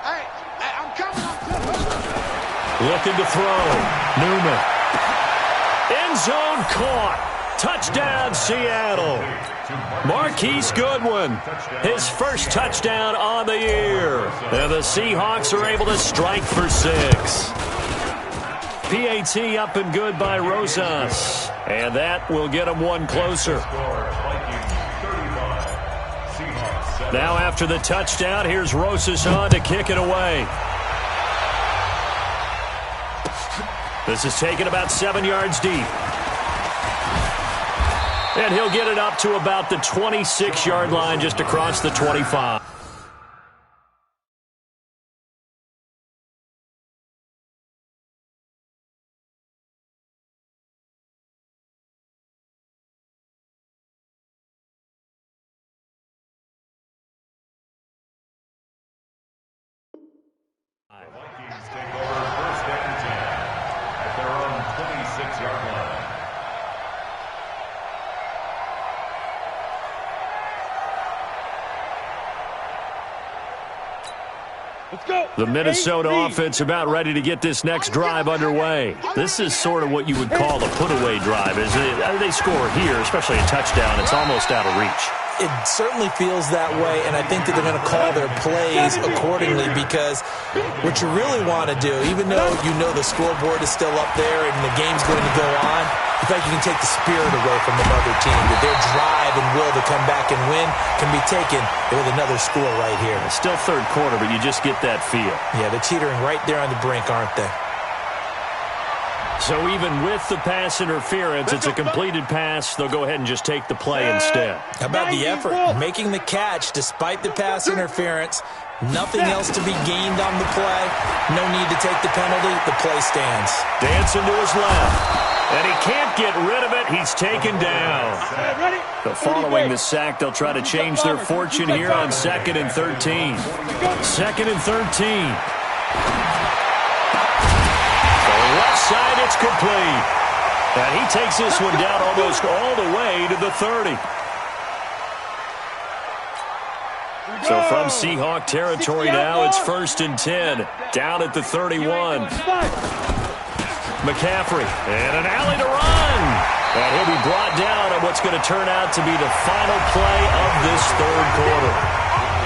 Hey, I'm coming. Looking to throw. Newman. End zone caught. Touchdown, Seattle. Marquise Goodwin, his first touchdown on the year. And the Seahawks are able to strike for 6. PAT up and good by Rosas. And that will get them one closer. Now after the touchdown, here's Rosas on to kick it away. This is taken about 7 yards deep. And he'll get it up to about the 26-yard line, just across the 25. Vikings take over first and 10 at their own 26-yard line. Let's go. The Minnesota offense about ready to get this next drive underway. This is sort of what you would call a put-away drive. They score here, especially a touchdown. It's almost out of reach. It certainly feels that way, and I think that they're going to call their plays accordingly, because what you really want to do, even though you know the scoreboard is still up there and the game's going to go on, in fact, you can take the spirit away from another team, that their drive and will to come back and win can be taken with another score right here. It's still third quarter, but you just get that feel. Yeah, they're teetering right there on the brink, aren't they? So even with the pass interference, it's a completed pass. They'll go ahead and just take the play instead. How about the effort? Making the catch despite the pass interference. Nothing else to be gained on the play. No need to take the penalty. The play stands. Dancing to his left. And he can't get rid of it. He's taken down. So following the sack, they'll try to change their fortune here on 2nd and 13. 2nd and 13. Left side, it's complete. And he takes this one down almost all the way to the 30. So from Seahawk territory now, it's 1st and 10. Down at the 31. McCaffrey, and an alley to run. And he'll be brought down on what's going to turn out to be the final play of this third quarter.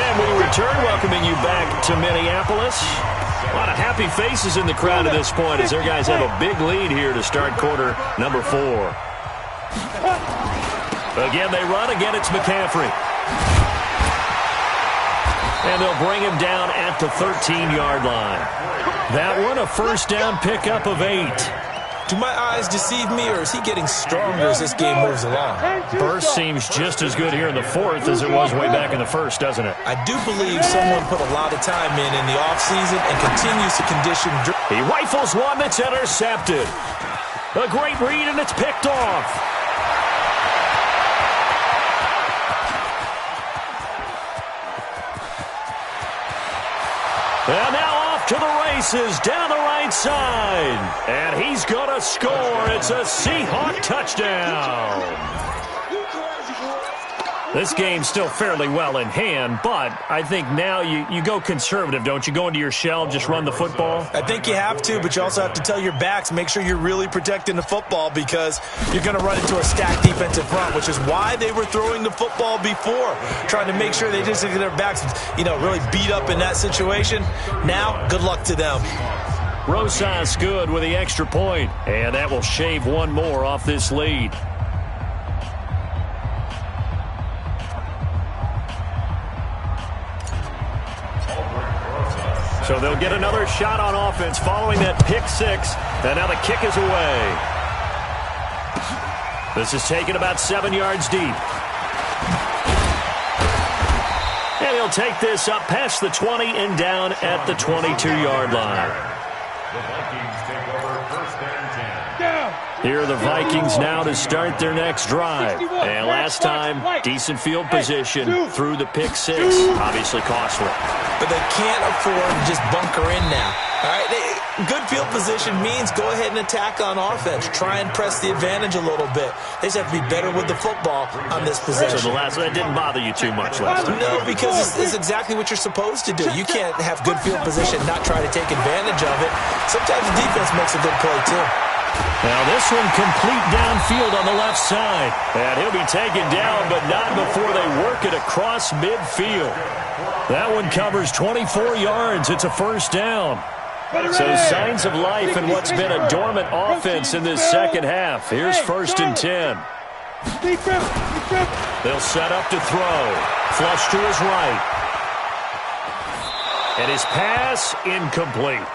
And we return, welcoming you back to Minneapolis. A lot of happy faces in the crowd at this point as their guys have a big lead here to start quarter number 4. Again, they run. Again, it's McCaffrey. And they'll bring him down at the 13-yard line. That one, a first down pickup of 8. Do my eyes deceive me, or is he getting stronger as this game moves along? Burst seems just as good here in the 4th as it was way back in the 1st, doesn't it? I do believe someone put a lot of time in the offseason and continues to condition. He rifles one that's intercepted. A great read, and it's picked off. And now off to the races down the right side. And he's going to score. It's a Seahawk touchdown. This game's still fairly well in hand, but I think now you go conservative, don't you? Go into your shell, just run the football? I think you have to, but you also have to tell your backs, make sure you're really protecting the football, because you're going to run into a stacked defensive front, which is why they were throwing the football before, trying to make sure they just get their backs, really beat up in that situation. Now, good luck to them. Rosas good with the extra point, and that will shave one more off this lead. So they'll get another shot on offense following that pick 6, and now the kick is away. This is taken about 7 yards deep. And he'll take this up past the 20 and down at the 22-yard line. The Vikings take over first and 10. Here are the Vikings now to start their next drive. And last time, decent field position through the pick 6. Obviously costly. But they can't afford to just bunker in now. All right, good field position means go ahead and attack on offense. Try and press the advantage a little bit. They just have to be better with the football on this possession. So that didn't bother you too much last time? No, because it's exactly what you're supposed to do. You can't have good field position and not try to take advantage of it. Sometimes the defense makes a good play, too. Now this one complete downfield on the left side. And he'll be taken down, but not before they work it across midfield. That one covers 24 yards. It's a first down. So signs of life in what's been a dormant offense in this second half. Here's 1st and 10. They'll set up to throw. Flush to his right. And his pass incomplete.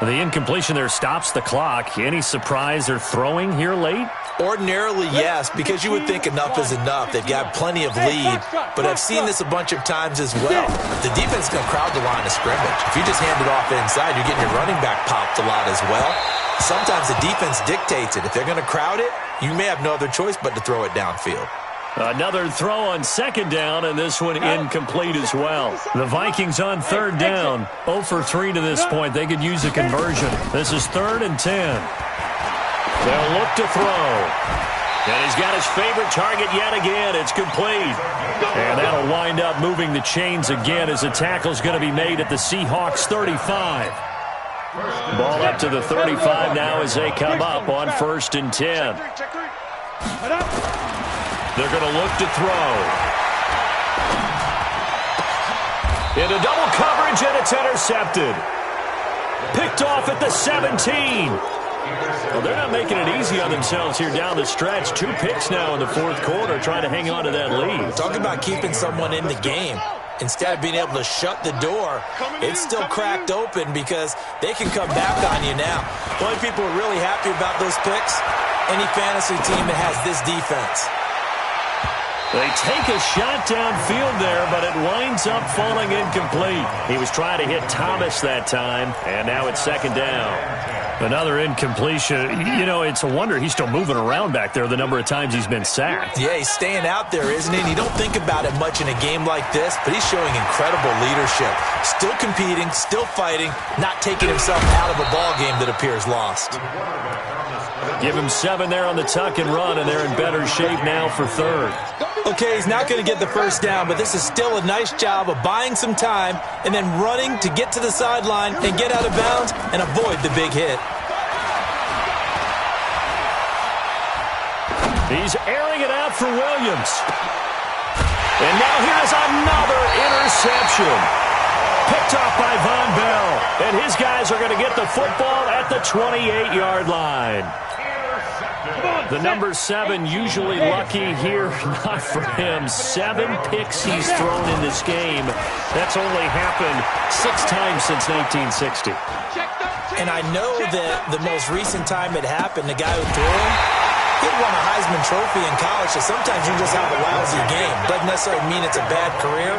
The incompletion there stops the clock. Any surprise they're throwing here late? Ordinarily, yes, because you would think enough is enough. They've got plenty of lead, but I've seen this a bunch of times as well. The defense is going to crowd the line of scrimmage. If you just hand it off inside, you're getting your running back popped a lot as well. Sometimes the defense dictates it. If they're going to crowd it, you may have no other choice but to throw it downfield. Another throw on 2nd down, and this one incomplete as well. The Vikings on 3rd down. 0 for 3 to this point. They could use a conversion. This is 3rd and 10. They'll look to throw. And he's got his favorite target yet again. It's complete. And that'll wind up moving the chains again as the tackle's going to be made at the Seahawks 35. Ball up to the 35 now as they come up on 1st and 10. They're going to look to throw. Into double coverage, and it's intercepted. Picked off at the 17. Well, they're not making it easy on themselves here down the stretch. 2 picks now in the 4th quarter, trying to hang on to that lead. Talk about keeping someone in the game. Instead of being able to shut the door, it's still cracked open because they can come back on you now. The only people who are really happy about those picks, any fantasy team that has this defense. They take a shot downfield there, but it winds up falling incomplete. He was trying to hit Thomas that time, and now it's 2nd down. Another incompletion. You know, it's a wonder he's still moving around back there the number of times he's been sacked. Yeah, he's staying out there, isn't he? And you don't think about it much in a game like this, but he's showing incredible leadership. Still competing, still fighting, not taking himself out of a ball game that appears lost. Give him 7 there on the tuck and run, and they're in better shape now for 3rd. Okay, he's not going to get the 1st down, but this is still a nice job of buying some time and then running to get to the sideline and get out of bounds and avoid the big hit. He's airing it out for Williams. And now here's another interception. Picked off by Von Bell. And his guys are going to get the football at the 28-yard line. The number 7 usually lucky here. Not for him. 7 picks he's thrown in this game. That's only happened 6 times since 1960. And I know that the most recent time it happened, the guy who threw him, he won a Heisman Trophy in college, so sometimes you just have a lousy game. Doesn't necessarily mean it's a bad career,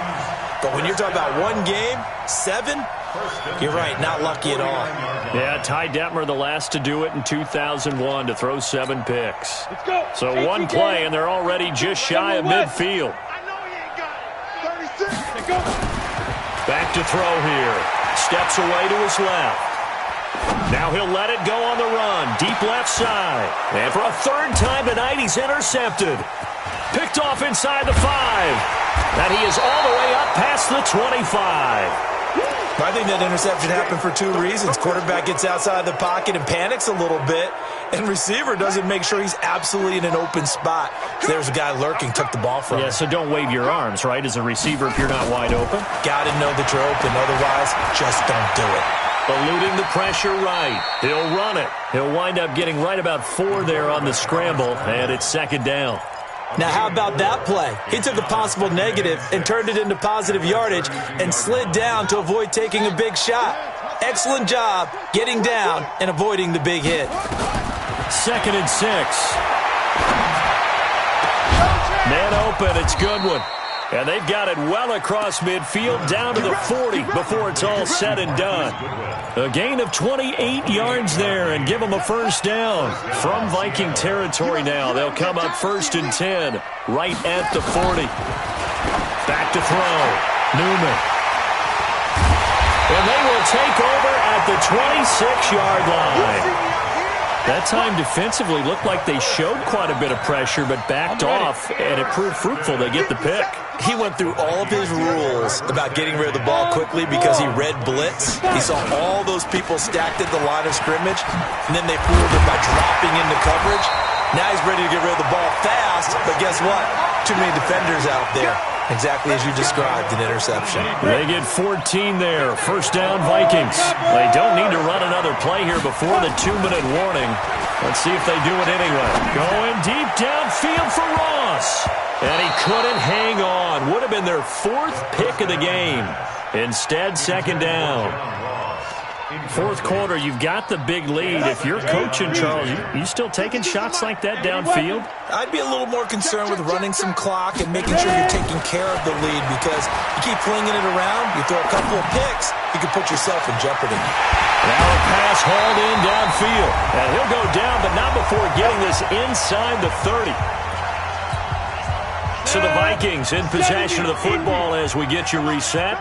but when you're talking about 1 game, 7, you're right, not lucky at all. Yeah, Ty Detmer, the last to do it in 2001, to throw 7 picks. So 1 play, and they're already just shy of midfield. Back to throw here. Steps away to his left. Now he'll let it go on the run. Deep left side. And for a 3rd time tonight, he's intercepted. Picked off inside the 5. And he is all the way up past the 25. I think that interception happened for 2 reasons. Quarterback gets outside the pocket and panics a little bit, and receiver doesn't make sure he's absolutely in an open spot. So there's a guy lurking, took the ball from him. Yeah, so don't wave your arms, right, as a receiver if you're not wide open. Got to know that you're open. Otherwise, just don't do it. Eluding the pressure right. He'll run it. He'll wind up getting right about 4 there on the scramble, and it's 2nd down. Now, how about that play? He took a possible negative and turned it into positive yardage and slid down to avoid taking a big shot. Excellent job getting down and avoiding the big hit. 2nd and 6. Man open, it's Goodwin. And they've got it well across midfield down to the 40 before it's all said and done. A gain of 28 yards there and give them a 1st down. From Viking territory now, they'll come up 1st and 10 right at the 40. Back to throw. Newman. And they will take over at the 26-yard line. That time defensively looked like they showed quite a bit of pressure but backed off, and it proved fruitful. They get the pick. He went through all of his rules about getting rid of the ball quickly because he read blitz. He saw all those people stacked at the line of scrimmage, and then they fooled him by dropping into coverage. Now he's ready to get rid of the ball fast, but guess what? Too many defenders out there. Exactly as you described, an interception. They get 14 there. First down, Vikings. They don't need to run another play here before the 2-minute warning. Let's see if they do it anyway. Going deep downfield for Ross. And he couldn't hang on. Would have been their 4th pick of the game. Instead, second down. Fourth quarter, you've got the big lead. If you're coaching, Charles, you still taking shots like that downfield? I'd be a little more concerned with running some clock and making sure you're taking care of the lead, because you keep flinging it around, you throw a couple of picks, you can put yourself in jeopardy. Now a pass hauled in downfield. And he'll go down, but not before getting this inside the 30. So the Vikings in possession of the football as we get you reset.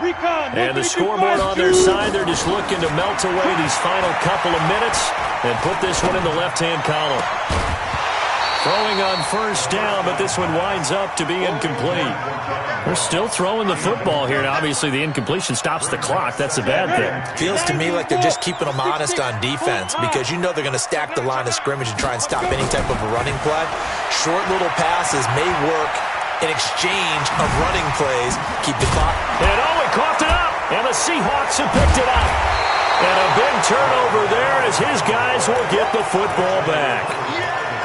And the scoreboard on their side, they're just looking to melt away these final couple of minutes and put this one in the left-hand column. Throwing on first down, but this one winds up to be incomplete. They're still throwing the football here. Now, obviously, the incompletion stops the clock. That's a bad thing. Feels to me like they're just keeping them honest on defense, because you know they're going to stack the line of scrimmage and try and stop any type of a running play. Short little passes may work in exchange of running plays. Keep the clock. And he coughed it up. And the Seahawks have picked it up. And a big turnover there as his guys will get the football back.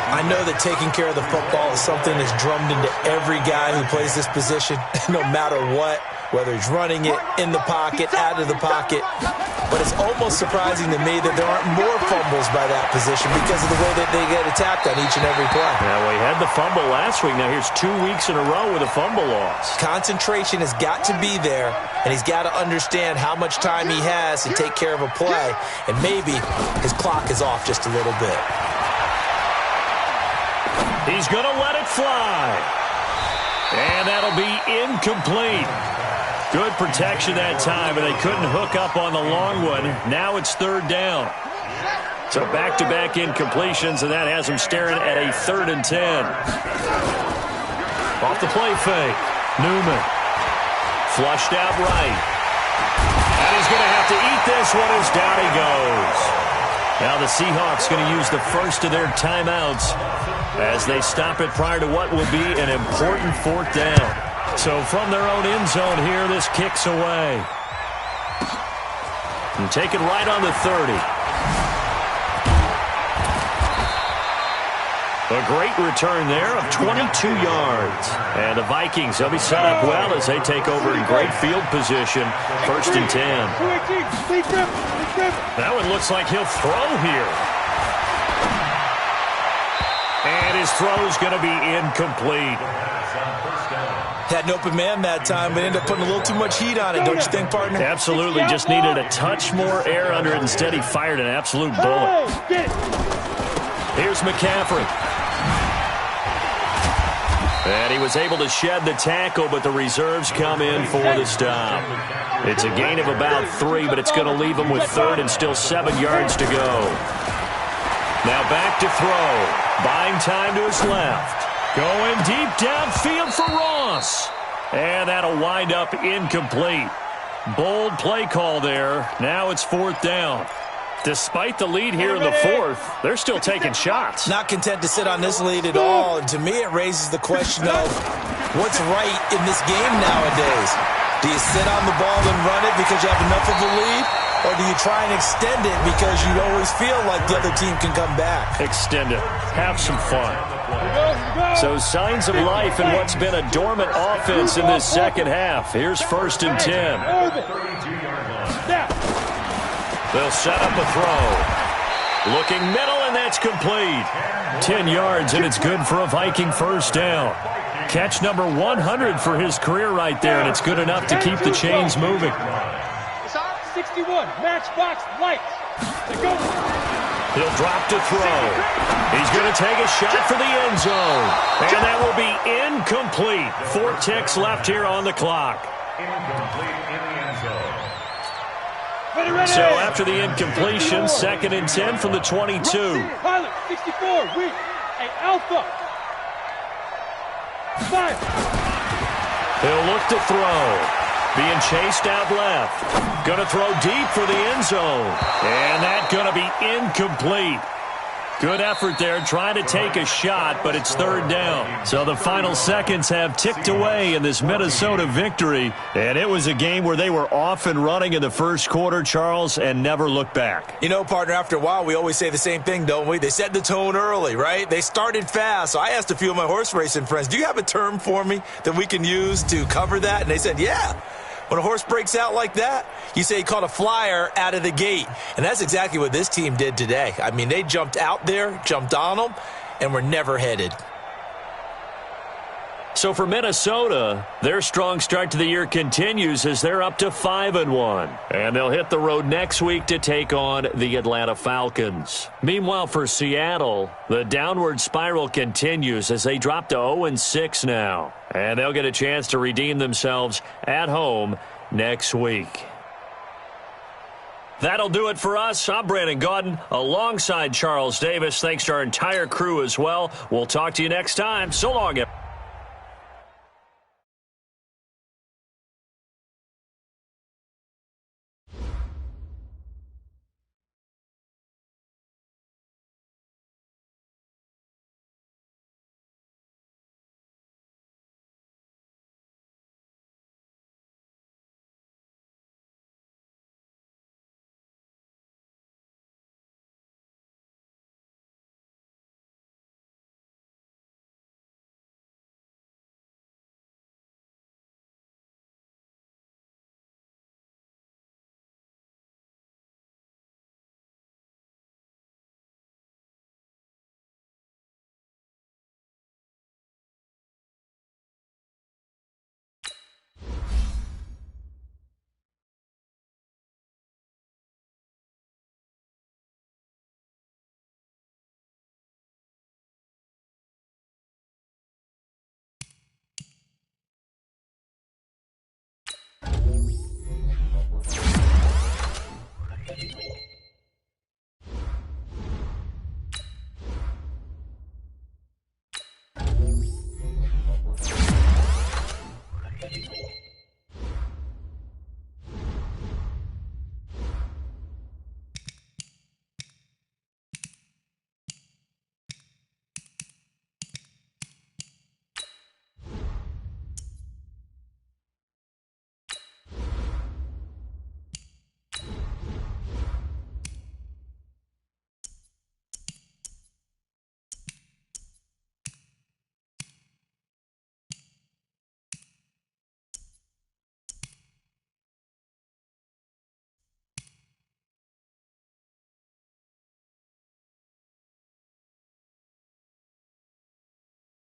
I know that taking care of the football is something that's drummed into every guy who plays this position, no matter what, whether he's running it, in the pocket, out of the pocket. But it's almost surprising to me that there aren't more fumbles by that position because of the way that they get attacked on each and every play. Now, we had the fumble last week. Now, here's 2 weeks in a row with a fumble loss. Concentration has got to be there, and he's got to understand how much time he has to take care of a play, and maybe his clock is off just a little bit. He's going to let it fly. And that'll be incomplete. Good protection that time, and they couldn't hook up on the long one. Now it's third down. So back-to-back incompletions, and that has them staring at a 3rd and 10. Off the play fake. Newman. Flushed out right. And he's going to have to eat this one as down he goes. Now the Seahawks going to use the first of their timeouts as they stop it prior to what will be an important 4th down. So from their own end zone here, this kicks away. And take it right on the 30. A great return there of 22 yards. And the Vikings, they'll be set up well as they take over in great field position. 1st and 10. Now it looks like he'll throw here. And his throw's going to be incomplete. Had an open man that time, but ended up putting a little too much heat on it, don't you think, partner? Absolutely. Just needed a touch more air under it. Instead, he fired an absolute bullet. Here's McCaffrey. And he was able to shed the tackle, but the reserves come in for the stop. It's a gain of about 3, but it's going to leave him with 3rd and still 7 yards to go. Now back to throw. Buying time to his left. Going deep downfield for Ross. And that'll wind up incomplete. Bold play call there. Now it's 4th down. Despite the lead here in the 4th, they're still taking shots. Not content to sit on this lead at all. And to me, it raises the question of what's right in this game nowadays. Do you sit on the ball and run it because you have enough of a lead? Or do you try and extend it because you always feel like the other team can come back? Extend it. Have some fun. So signs of life in what's been a dormant offense in this second half. Here's 1st and 10. They'll set up a throw. Looking middle, and that's complete. 10 yards, and it's good for a Viking first down. Catch number 100 for his career right there, and it's good enough to keep the chains moving. 61, matchbox lights. He'll drop to throw. He's going to take a shot for the end zone. And that will be incomplete. 4 ticks left here on the clock. Incomplete in the end zone. So after the incompletion, 2nd and 10 from the 22. Pilot, 64, weak. Hey, Alpha. 5. He'll look to throw. Being chased out left. Going to throw deep for the end zone. And that's going to be incomplete. Good effort there, trying to take a shot, but it's third down. So the final seconds have ticked away in this Minnesota victory, and it was a game where they were off and running in the first quarter, Charles, and never looked back. You know, partner, after a while, we always say the same thing, don't we? They set the tone early, right? They started fast. So I asked a few of my horse racing friends, do you have a term for me that we can use to cover that? And they said, yeah. When a horse breaks out like that, you say he caught a flyer out of the gate. And that's exactly what this team did today. I mean, they jumped out there, jumped on them, and were never headed. So for Minnesota, their strong start to the year continues as they're up to 5-1. And they'll hit the road next week to take on the Atlanta Falcons. Meanwhile, for Seattle, the downward spiral continues as they drop to 0-6 now. And they'll get a chance to redeem themselves at home next week. That'll do it for us. I'm Brandon Gaudin alongside Charles Davis. Thanks to our entire crew as well. We'll talk to you next time. So long, everyone.